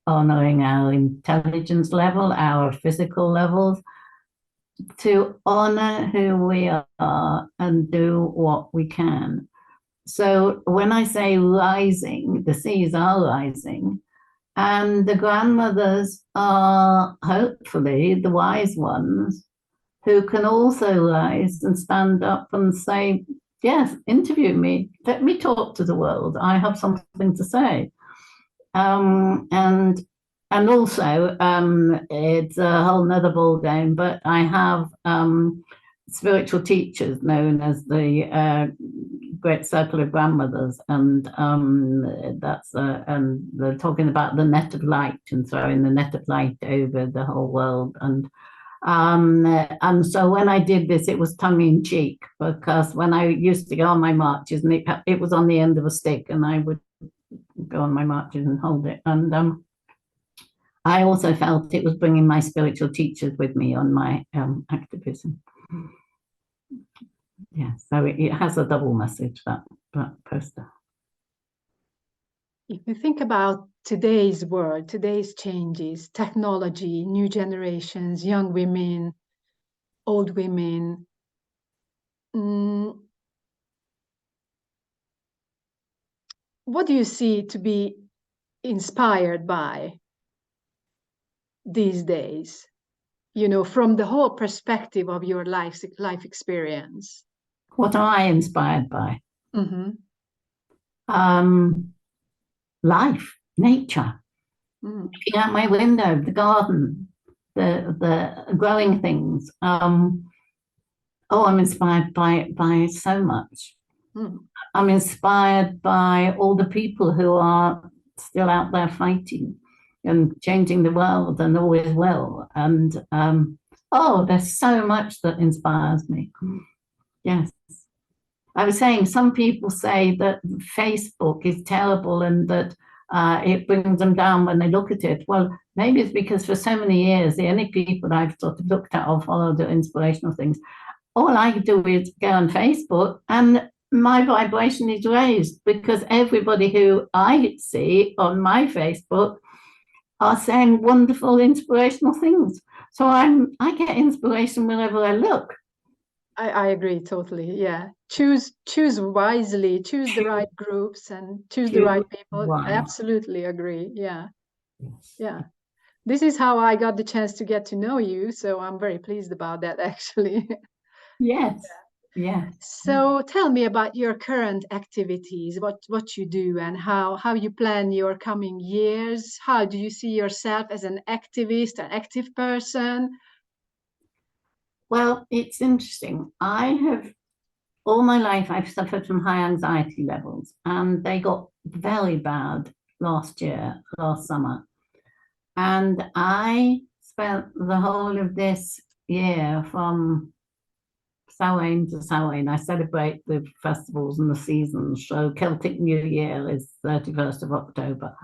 honoring our intelligence level, our physical levels, to honor who we are and do what we can. So when I say rising, the seas are rising, and the grandmothers are hopefully the wise ones who can also rise and stand up and say, yes, interview me, let me talk to the world, I have something to say. And also, it's a whole nother ball game, but I have spiritual teachers known as the Great Circle of Grandmothers, and they're talking about the net of light and throwing the net of light over the whole world. And so when I did this, it was tongue in cheek, because when I used to go on my marches, and it was on the end of a stick, and I would go on my marches and hold it. And I also felt it was bringing my spiritual teachers with me on my activism. Yeah, so it has a double message, that poster. If you think about today's world, today's changes, technology, new generations, young women, old women, what do you see to be inspired by these days, from the whole perspective of your life experience? What am I inspired by? Mm-hmm. Life, nature, looking out my window, the garden, the growing things. I'm inspired by so much. I'm inspired by all the people who are still out there fighting and changing the world, and always will. And there's so much that inspires me. Yes. I was saying, some people say that Facebook is terrible and that it brings them down when they look at it. Well, maybe it's because for so many years, the only people I've sort of looked at or followed are inspirational things. All I do is go on Facebook, and my vibration is raised, because everybody who I see on my Facebook are saying wonderful, inspirational things. So I get inspiration wherever I look. I agree totally. Yeah. Choose wisely, choose the right groups, and choose the right people. I absolutely agree. Yeah. Yes. Yeah. This is how I got the chance to get to know you. So I'm very pleased about that, actually. Yes. Yeah. So tell me about your current activities, what you do, and how you plan your coming years. How do you see yourself as an activist, an active person? Well, it's interesting. All my life, I've suffered from high anxiety levels, and they got very bad last summer. And I spent the whole of this year, from Samhain to Samhain, I celebrate the festivals and the seasons. So Celtic New Year is 31st of October.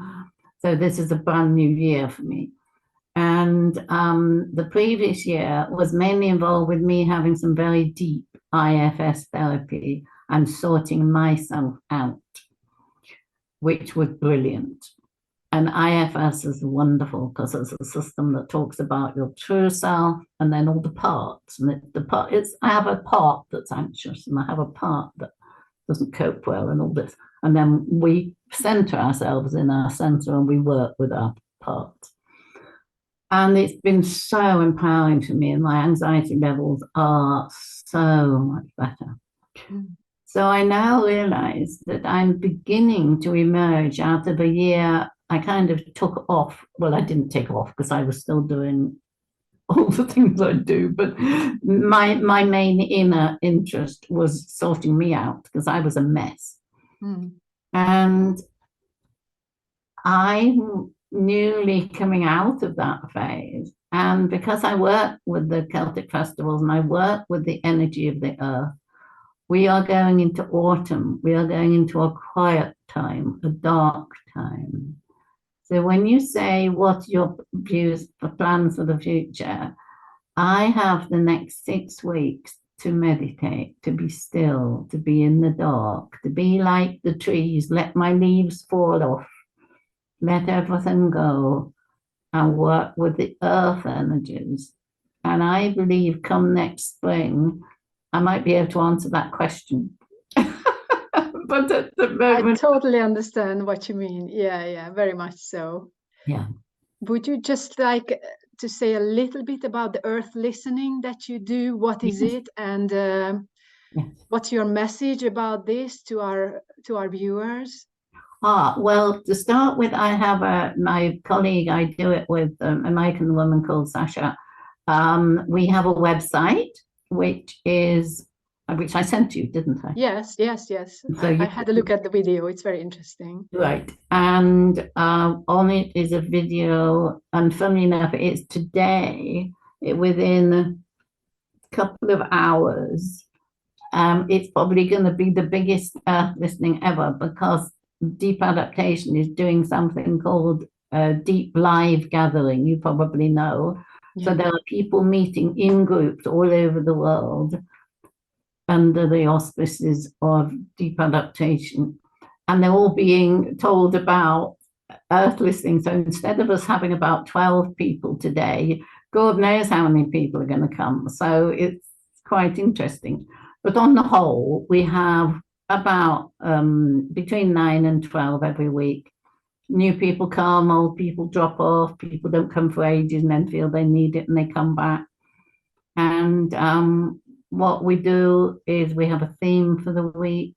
So this is a brand new year for me. And the previous year was mainly involved with me having some very deep IFS therapy and sorting myself out, which was brilliant. And IFS is wonderful because it's a system that talks about your true self and then all the parts. And I have a part that's anxious, and I have a part that doesn't cope well, and all this. And then we center ourselves in our center and we work with our parts. And it's been so empowering for me, and my anxiety levels are so much better. So I now realize that I'm beginning to emerge out of a year I kind of took off. Well, I didn't take off because I was still doing all the things I do, but my main inner interest was sorting me out because I was a mess. And I'm newly coming out of that phase. And because I work with the Celtic festivals and I work with the energy of the earth, we are going into autumn. We are going into a quiet time, a dark time. So when you say what's your views for plans for the future, I have the next 6 weeks to meditate, to be still, to be in the dark, to be like the trees, let my leaves fall off, let everything go, and work with the earth energies. And I believe come next spring, I might be able to answer that question. But at the moment, I totally understand what you mean. Yeah, very much so. Yeah. Would you just like to say a little bit about the earth listening that you do? What is it? And what's your message about this to our viewers? Well, to start with, I have my colleague, I do it with an American woman called Sasha. We have a website, which I sent you, didn't I? Yes. So I had a look at the video. It's very interesting. Right. And on it is a video, and funnily enough, it's today, within a couple of hours. It's probably going to be the biggest earth listening ever, because Deep Adaptation is doing something called Deep Live Gathering. You probably know. Yeah. So there are people meeting in groups all over the world under the auspices of Deep Adaptation. And they're all being told about earth listening. So instead of us having about 12 people today, God knows how many people are going to come. So it's quite interesting. But on the whole, we have about between 9 and 12 every week. New people come, old people drop off, people don't come for ages and then feel they need it and they come back. And what we do is we have a theme for the week,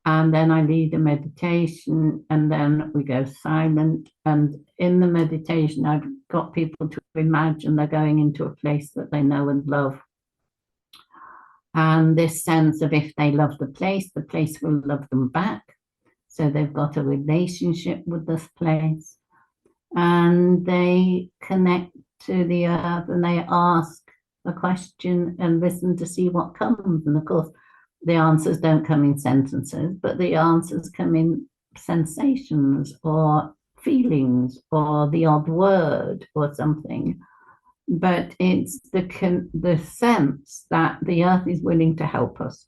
and then I lead a meditation, and then we go silent. And in the meditation, I've got people to imagine they're going into a place that they know and love. And this sense of if they love the place will love them back. So they've got a relationship with this place, and they connect to the earth, and they ask a question and listen to see what comes. And of course, the answers don't come in sentences, but the answers come in sensations or feelings or the odd word or something. But it's the sense that the earth is willing to help us.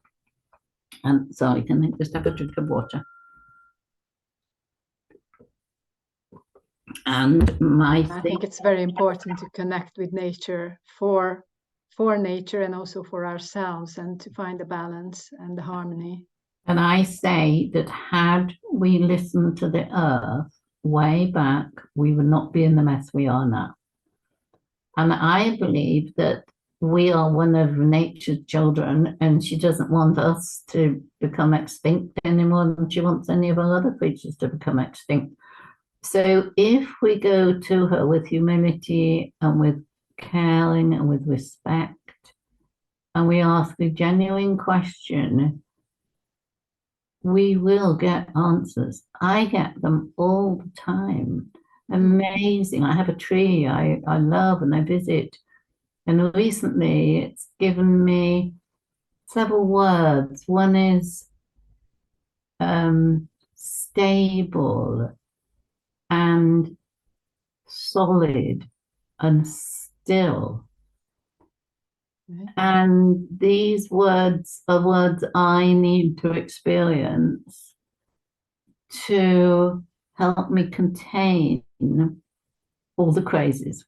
And sorry, can I just have a drink of water? And I think it's very important to connect with nature for nature and also for ourselves, and to find the balance and the harmony. And I say that had we listened to the earth way back, we would not be in the mess we are now. And I believe that we are one of nature's children, and she doesn't want us to become extinct any more than she wants any of our other creatures to become extinct. So if we go to her with humility and with caring and with respect, and we ask a genuine question, we will get answers. I get them all the time. Amazing. I have a tree I love and I visit. And recently it's given me several words. One is stable and solid and still. And these words are words I need to experience to help me contain all the crazes.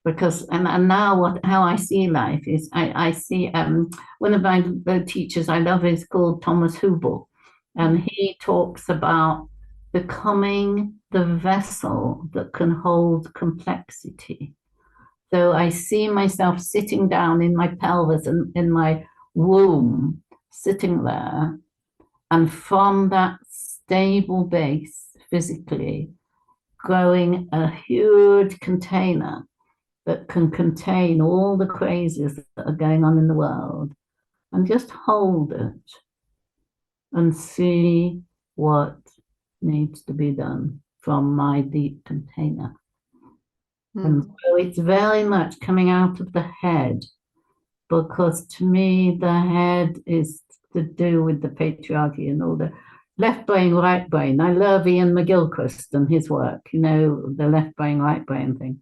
Because and now how I see life is I see one of the teachers I love is called Thomas Hubel, And he talks about becoming the vessel that can hold complexity. So I see myself sitting down in my pelvis and in my womb, sitting there, and from that stable base physically, growing a huge container that can contain all the crazies that are going on in the world, and just hold it and see what needs to be done from my deep container. And so it's very much coming out of the head, because to me, the head is to do with the patriarchy and all the left brain, right brain. I love Ian McGilchrist and his work, you know, the left brain, right brain thing.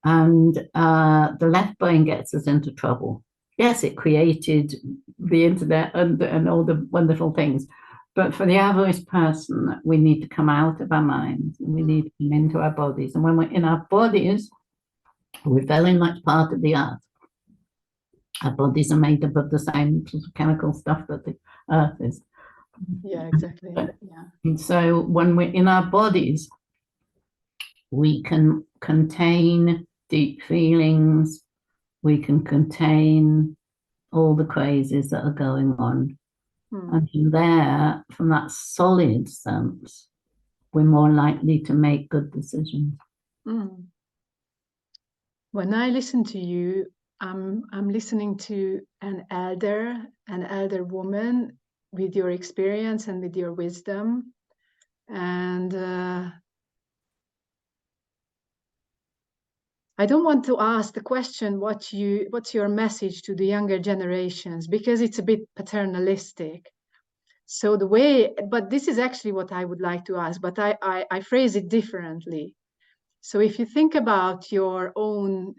And the left brain gets us into trouble. Yes, it created the internet and all the wonderful things. But for the average person, we need to come out of our minds. We need to come into our bodies. And when we're in our bodies, we're very much part of the earth. Our bodies are made up of the same sort of chemical stuff that the earth is. Yeah, exactly. Yeah. And so when we're in our bodies, we can contain deep feelings, we can contain all the crazes that are going on. And from there, from that solid sense, we're more likely to make good decisions. When I listen to you, I'm listening to an elder woman with your experience and with your wisdom. And I don't want to ask the question, what's your message to the younger generations, because it's a bit paternalistic. So but this is actually what I would like to ask, but I phrase it differently. So if you think about your own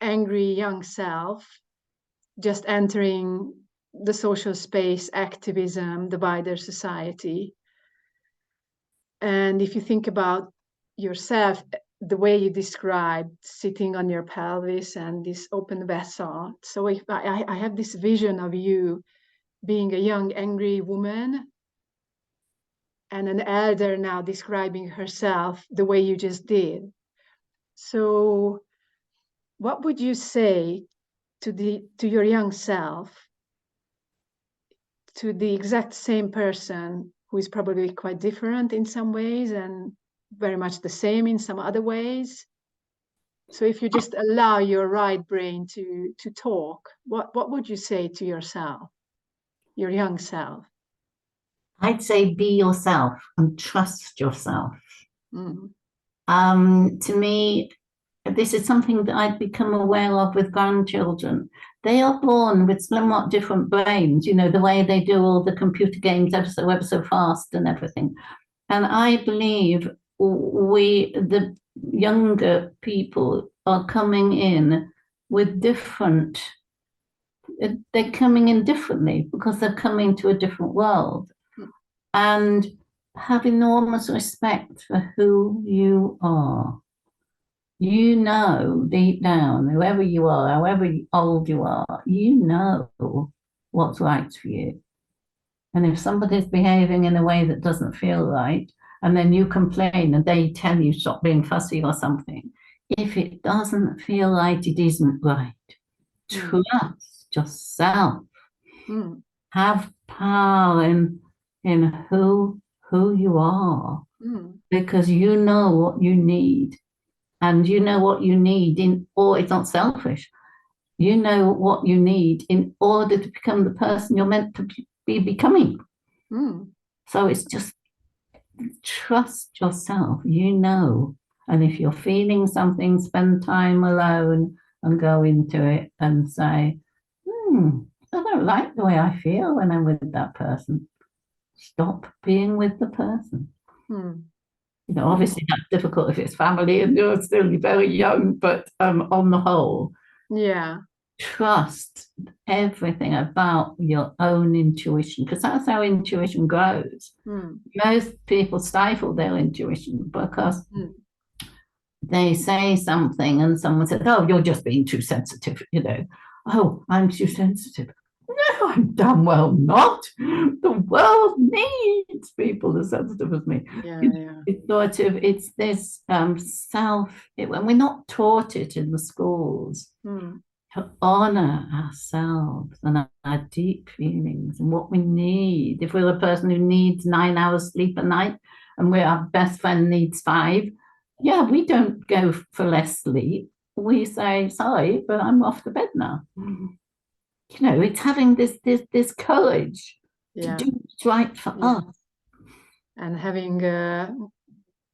angry young self, just entering the social space, activism, the wider society, and if you think about yourself, the way you described sitting on your pelvis and this open vessel. So if I have this vision of you being a young, angry woman and an elder now describing herself the way you just did. So what would you say to your young self, to the exact same person who is probably quite different in some ways and very much the same in some other ways? So if you just allow your right brain to talk, what would you say to yourself, your young self? I'd say be yourself and trust yourself. To me, this is something that I've become aware of with grandchildren. They are born with somewhat different brains, you know, the way they do all the computer games ever so fast and everything. And I believe the younger people are coming in with different, they're coming in differently because they're coming to a different world. And have enormous respect for who you are. You know deep down, whoever you are, however old you are, you know what's right for you. And if somebody's behaving in a way that doesn't feel right, and then you complain and they tell you stop being fussy or something, if it doesn't feel right, it isn't right. Trust yourself. Have power in who you are, because you know what you need. And you know what you need or it's not selfish. You know what you need in order to become the person you're meant to be becoming. So it's just trust yourself, you know. And if you're feeling something, spend time alone and go into it and say, I don't like the way I feel when I'm with that person. Stop being with the person. You know, obviously that's difficult if it's family and you're still very young, but on the whole, trust everything about your own intuition, because that's how intuition grows. Most people stifle their intuition because they say something and someone says, oh, you're just being too sensitive, you know. Oh, I'm too sensitive. No, I'm damn well not. The world needs people as sensitive as me. Yeah, yeah. It's sort of, it's this when we're not taught it in the schools, to honor ourselves and our deep feelings and what we need. If we're a person who needs 9 hours sleep a night and our best friend needs 5, yeah, we don't go for less sleep. We say, sorry, but I'm off to bed now. You know, it's having this courage to do what's right for us. And having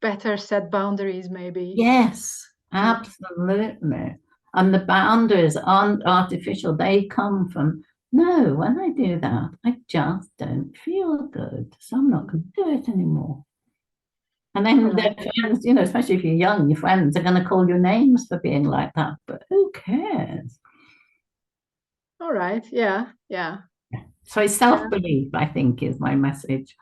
better set boundaries, maybe. Yes, absolutely. And the boundaries aren't artificial. They come from, no, when I do that, I just don't feel good. So I'm not going to do it anymore. And then their friends, you know, especially if you're young, your friends are going to call you names for being like that. But who cares? All right. Yeah. Yeah. So self-belief, I think, is my message.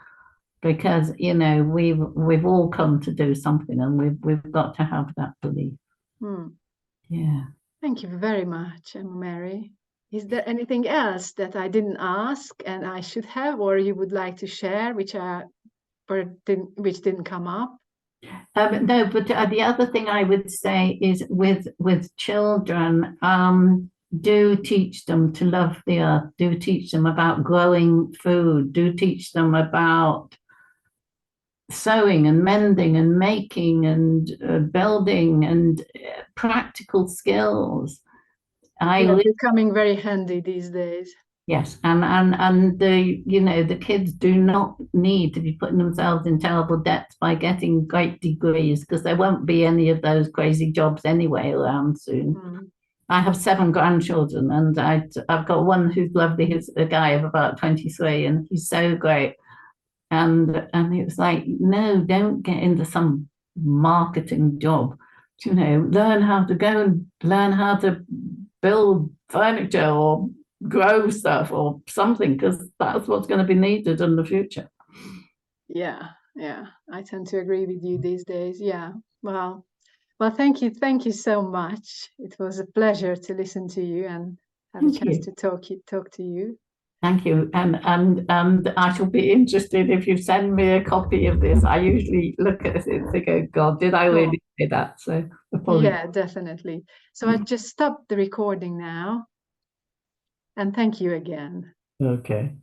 Because, you know, we've all come to do something and we've got to have that belief. Yeah. Thank you very much, Mary. Is there anything else that I didn't ask and I should have, or you would like to share, which didn't come up? No, but the other thing I would say is with children, do teach them to love the earth. Do teach them about growing food. Do teach them about sewing and mending and making and building and practical skills. They're becoming very handy these days. Yes, and the kids do not need to be putting themselves in terrible debts by getting great degrees, because there won't be any of those crazy jobs anyway around soon. I have 7 grandchildren, and I've got one who's lovely. He's a guy of about 23, and he's so great. And it was like, no, don't get into some marketing job. You know, learn how to go and learn how to build furniture or grow stuff or something, because that's what's going to be needed in the future. Yeah, I tend to agree with you these days. Yeah. Well, thank you so much. It was a pleasure to listen to you and have a chance to talk to you. Thank you, and I shall be interested if you send me a copy of this. I usually look at it and go, God, did I really say that? So apologies. Yeah, definitely. So I just stopped the recording now, and thank you again. Okay.